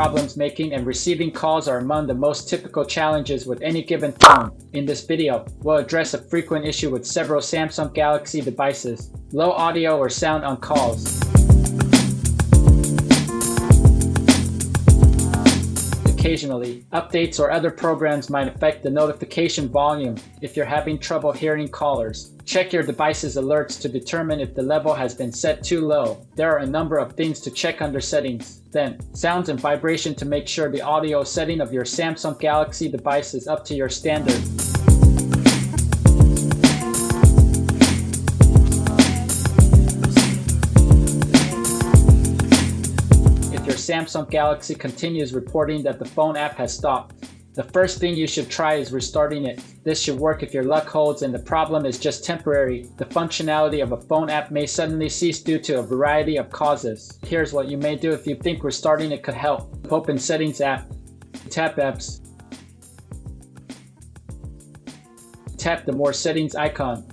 problems making and receiving calls are among the most typical challenges with any given phone. In this video, we'll address a frequent issue with several Samsung Galaxy devices: low audio or sound on calls. Occasionally, updates or other programs might affect the notification volume. If you're having trouble hearing callers, check your device's alerts to determine if the level has been set too low. There are a number of things to check under settings. Then, sounds and vibration to make sure the audio setting of your Samsung Galaxy device is up to your standard. Samsung Galaxy continues reporting that the phone app has stopped. The first thing you should try is restarting it. This should work if your luck holds and the problem is just temporary. The functionality of a phone app may suddenly cease due to a variety of causes. Here's what you may do if you think restarting it could help. Open Settings app. Tap Apps. Tap the More Settings icon.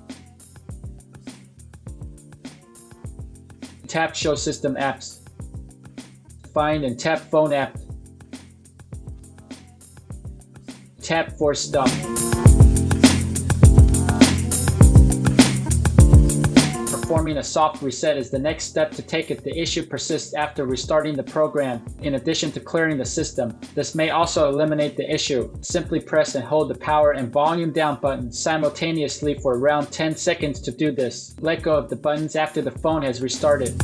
Tap Show System Apps. Find and tap Phone app. Tap Force Stop. Performing a soft reset is the next step to take if the issue persists after restarting the program. In addition to clearing the system, this may also eliminate the issue. Simply press and hold the power and volume down buttons simultaneously for around 10 seconds to do this. Let go of the buttons after the phone has restarted.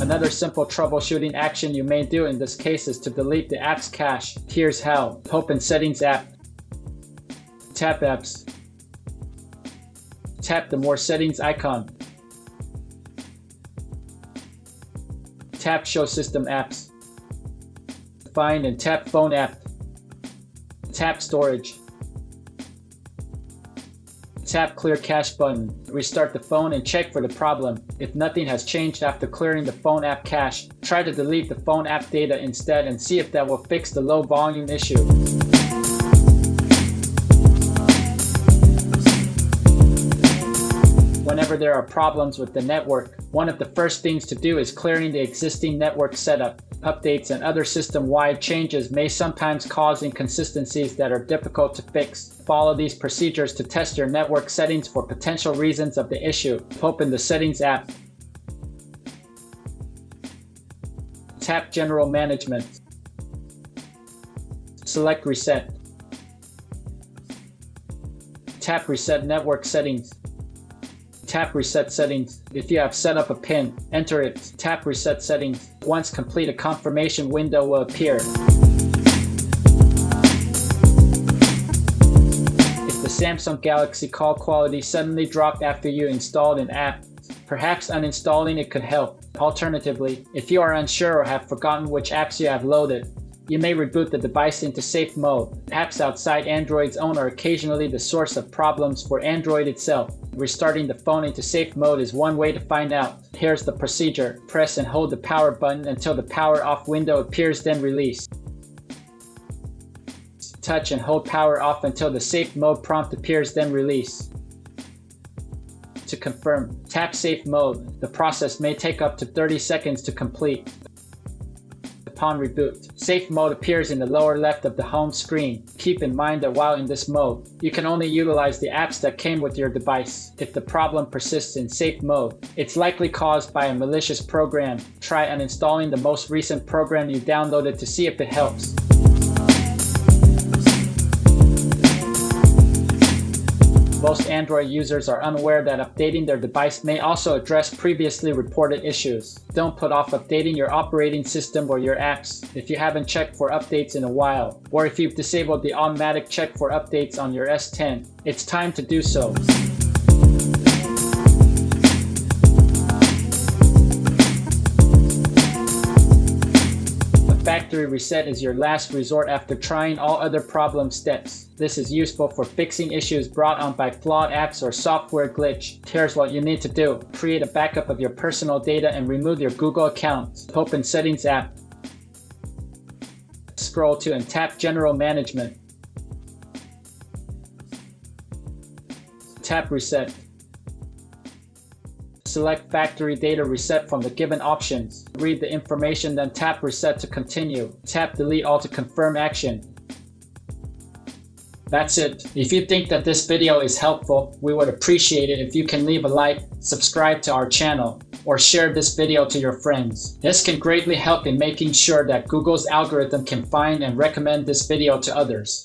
Another simple troubleshooting action you may do in this case is to delete the app's cache. Here's how. Open Settings app. Tap Apps. Tap the More Settings icon. Tap Show System Apps. Find and tap Phone app. Tap Storage. Tap Clear Cache button. Restart the phone and check for the problem. If nothing has changed after clearing the phone app cache, try to delete the phone app data instead and see if that will fix the low volume issue. Whenever there are problems with the network, one of the first things to do is clearing the existing network setup. Updates and other system-wide changes may sometimes cause inconsistencies that are difficult to fix. Follow these procedures to test your network settings for potential reasons of the issue. Open the Settings app. Tap General Management. Select Reset. Tap Reset Network Settings. Tap Reset Settings. If you have set up a PIN, enter it. Tap Reset Settings. Once complete, a confirmation window will appear. If the Samsung Galaxy call quality suddenly dropped after you installed an app, perhaps uninstalling it could help. Alternatively, if you are unsure or have forgotten which apps you have loaded, you may reboot the device into safe mode. Apps outside Android's own are occasionally the source of problems for Android itself. Restarting the phone into safe mode is one way to find out. Here's the procedure. Press and hold the power button until the power off window appears, then release. Touch and hold power off until the safe mode prompt appears, then release. To confirm, tap safe mode. The process may take up to 30 seconds to complete. Upon reboot, safe mode appears in the lower left of the home screen. Keep in mind that while in this mode, you can only utilize the apps that came with your device. If the problem persists in safe mode, it's likely caused by a malicious program. Try uninstalling the most recent program you downloaded to see if it helps. Most Android users are unaware that updating their device may also address previously reported issues. Don't put off updating your operating system or your apps if you haven't checked for updates in a while, or if you've disabled the automatic check for updates on your S10. It's time to do so. Factory reset is your last resort after trying all other problem steps. This is useful for fixing issues brought on by flawed apps or software glitch. Here's what you need to do. Create a backup of your personal data and remove your Google account. Open Settings app. Scroll to and tap General Management. Tap Reset. Select Factory Data Reset from the given options. Read the information, then tap Reset to continue. Tap Delete All to confirm action. That's it. If you think that this video is helpful, we would appreciate it if you can leave a like, subscribe to our channel, or share this video to your friends. This can greatly help in making sure that Google's algorithm can find and recommend this video to others.